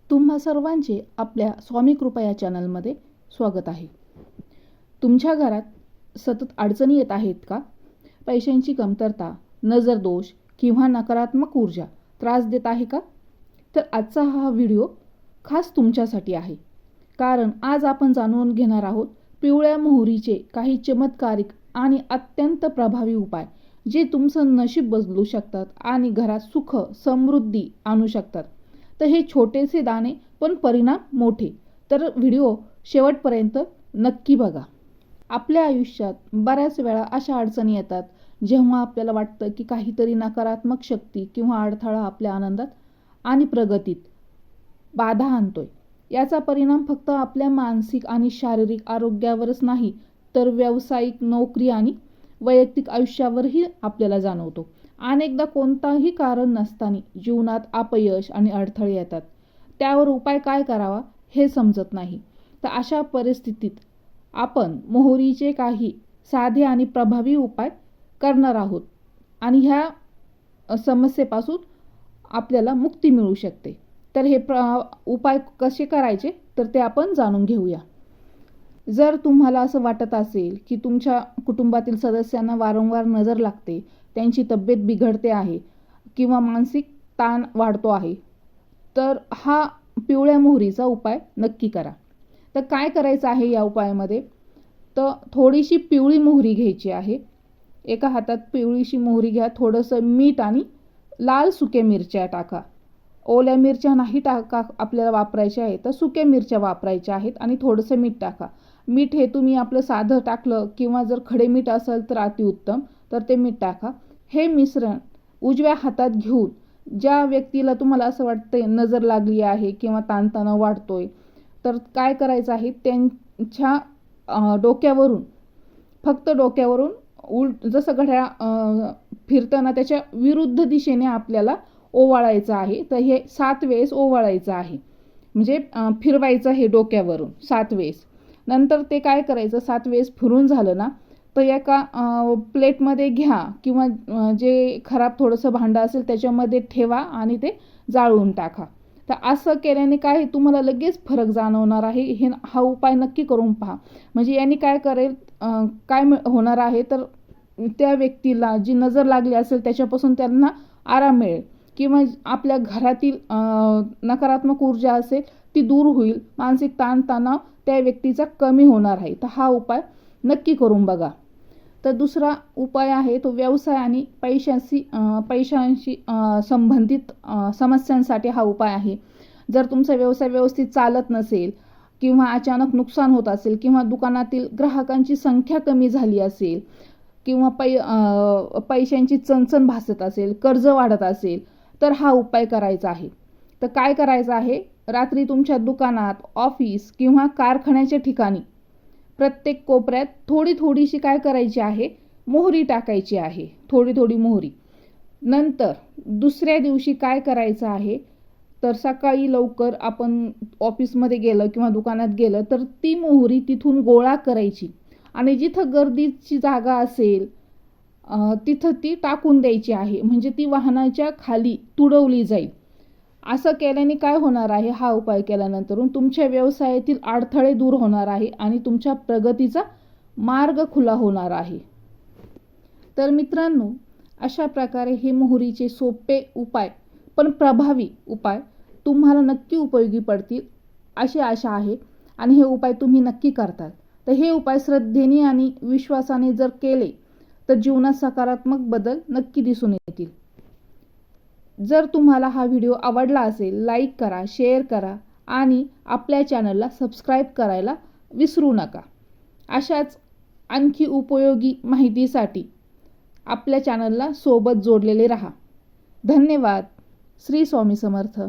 तुम्हा सर्वांचे आपल्या स्वामी कृपा या चॅनलमध्ये स्वागत आहे। तुमच्या घरात सतत अडचणी येत आहेत का? पैशांची कमतरता, नजर दोष किंवा नकारात्मक ऊर्जा त्रास देत आहे का? तर आजचा हा व्हिडिओ खास तुमच्यासाठी आहे। कारण आज आपण जाणून घेणार आहोत पिवळ्या मोहरीचे काही चमत्कारिक आणि अत्यंत प्रभावी उपाय जे तुमचं नशीब बदलू शकतात आणि घरात सुख समृद्धी आणू शकतात। तर हे छोटेसे दाणे पण परिणाम मोठे। तर व्हिडिओ शेवटपर्यंत नक्की बघा। आपल्या आयुष्यात बऱ्याच वेळा अशा अडचणी येतात जेव्हा आपल्याला वाटतं की काहीतरी नकारात्मक शक्ती किंवा अडथळा आपल्या आनंदात आणि प्रगतीत बाधा आणतोय। याचा परिणाम फक्त आपल्या मानसिक आणि शारीरिक आरोग्यावरच नाही तर व्यावसायिक, नोकरी आणि वैयक्तिक आयुष्यावरही आपल्याला जाणवतो। अनेकदा कोणताही कारण नसताना जीवनात अपयश आणि अडथळे येतात। त्यावर उपाय काय करावा हे समजत नाही। तर अशा परिस्थितीत आपण मोहरीचे काही साधे आणि प्रभावी उपाय करणार आहोत आणि ह्या समस्येपासून आपल्याला मुक्ती मिळू शकते। तर हे उपाय कसे करायचे तर ते आपण जाणून घेऊया। जर तुम्हाला असं वाटत असेल की तुमच्या कुटुंबातील सदस्यांना वारंवार नजर लागते, त्यांची तब्येत बिघडते आहे किंवा मानसिक ताण वाढतो आहे, तर हा पिवळ्या मोहरीचा उपाय नक्की करा। तर काय करायचं आहे या उपायामध्ये? तर थोडीशी पिवळी मोहरी घ्यायची आहे। एका हातात पिवळीशी मोहरी घ्या, थोडंसं मीठ आणि लाल सुक्या मिरच्या टाका। ओल्या मिरच्या नाही आपल्याला वापरायच्या आहेत, तर सुक्या मिरच्या वापरायच्या आहेत आणि थोडंसं मीठ टाका। मीठ हे तुम्ही आपलं साधं टाकलं किंवा जर खडे मीठ असेल तर अतिउत्तम, तर ते मीठ टाका। हे मिश्रण उजव्या हातात घेऊन ज्या व्यक्तीला तुम्हाला असं वाटतंय नजर लागली आहे किंवा ताणतणाव वाढतोय, तर काय करायचं आहे, त्यांच्या डोक्यावरून, फक्त डोक्यावरून जसं घड्याळ फिरताना त्याच्या विरुद्ध दिशेने आपल्याला ओवाळायचं आहे। तर हे 7 वेळेस ओवाळायचं आहे, म्हणजे फिरवायचं हे डोक्यावरून 7 वेळेस। नंतर ते काय करायचं, 7 वेळेस फिरून झालं ना, तर एका प्लेटमध्ये घ्या किंवा जे खराब थोडंसं भांडं असेल त्याच्यामध्ये ठेवा आणि ते जाळून टाका। तर असं केल्याने काय तुम्हाला लगेच फरक जाणवणार आहे। हा उपाय नक्की करून पहा। म्हणजे याने काय काय होणार आहे, तर त्या व्यक्तीला जी नजर लागली असेल त्याच्यापासून त्यांना आराम मिळेल किंवा आपल्या घरातील नकारात्मक ऊर्जा असेल ती दूर होईल, मानसिक ताणतणाव त्या व्यक्तीचा कमी होणार आहे। तर हा उपाय नक्की करून बघा। तर दुसरा उपाय आहे तो व्यवसाय आणि पैशांशी संबंधित समस्यांसाठी हा उपाय आहे। जर तुमचा व्यवसाय व्यवस्थित चालत नसेल किंवा अचानक नुकसान होत असेल किंवा दुकानातील ग्राहकांची संख्या कमी झाली असेल किंवा पैशांची चणचण भासत असेल, कर्ज वाढत असेल, तर हा उपाय करायचा आहे। तर काय करायचं आहे, रात्री तुमच्या दुकानात, ऑफिस किंवा कारखान्याच्या ठिकाणी प्रत्येक कोपऱ्यात थोडी थोडीशी काय करायची आहे, मोहरी टाकायची आहे, थोडी थोडी मोहरी। नंतर दुसऱ्या दिवशी काय करायचं आहे, तर सकाळी लवकर आपण ऑफिसमध्ये गेलं किंवा दुकानात गेलं तर ती मोहरी तिथून गोळा करायची आणि जिथं गर्दीची जागा असेल तिथं ती टाकून द्यायची आहे, म्हणजे ती वाहनाच्या खाली तुडवली जाईल। असं केल्याने काय होणार आहे, हा उपाय केल्यानंतर तुमच्या व्यवसायातील अडथळे दूर होणार आहे आणि तुमच्या प्रगतीचा मार्ग खुला होणार आहे। तर मित्रांनो, अशा प्रकारे हे मोहरीचे सोपे उपाय पण प्रभावी उपाय तुम्हाला नक्की उपयोगी पडतील अशी आशा आहे आणि हे उपाय तुम्ही नक्की करतात। तर हे उपाय श्रद्धेने आणि विश्वासाने जर केले तर जीवनात सकारात्मक बदल नक्की दिसून येतील। जर तुम्हाला हा व्हिडिओ आवडला असेल, लाईक करा, शेअर करा आणि आपल्या चॅनलला सबस्क्राईब करायला विसरू नका। अशाच आणखी उपयोगी माहितीसाठी आपल्या चॅनलला सोबत जोडलेले राहा। धन्यवाद। श्री स्वामी समर्थ।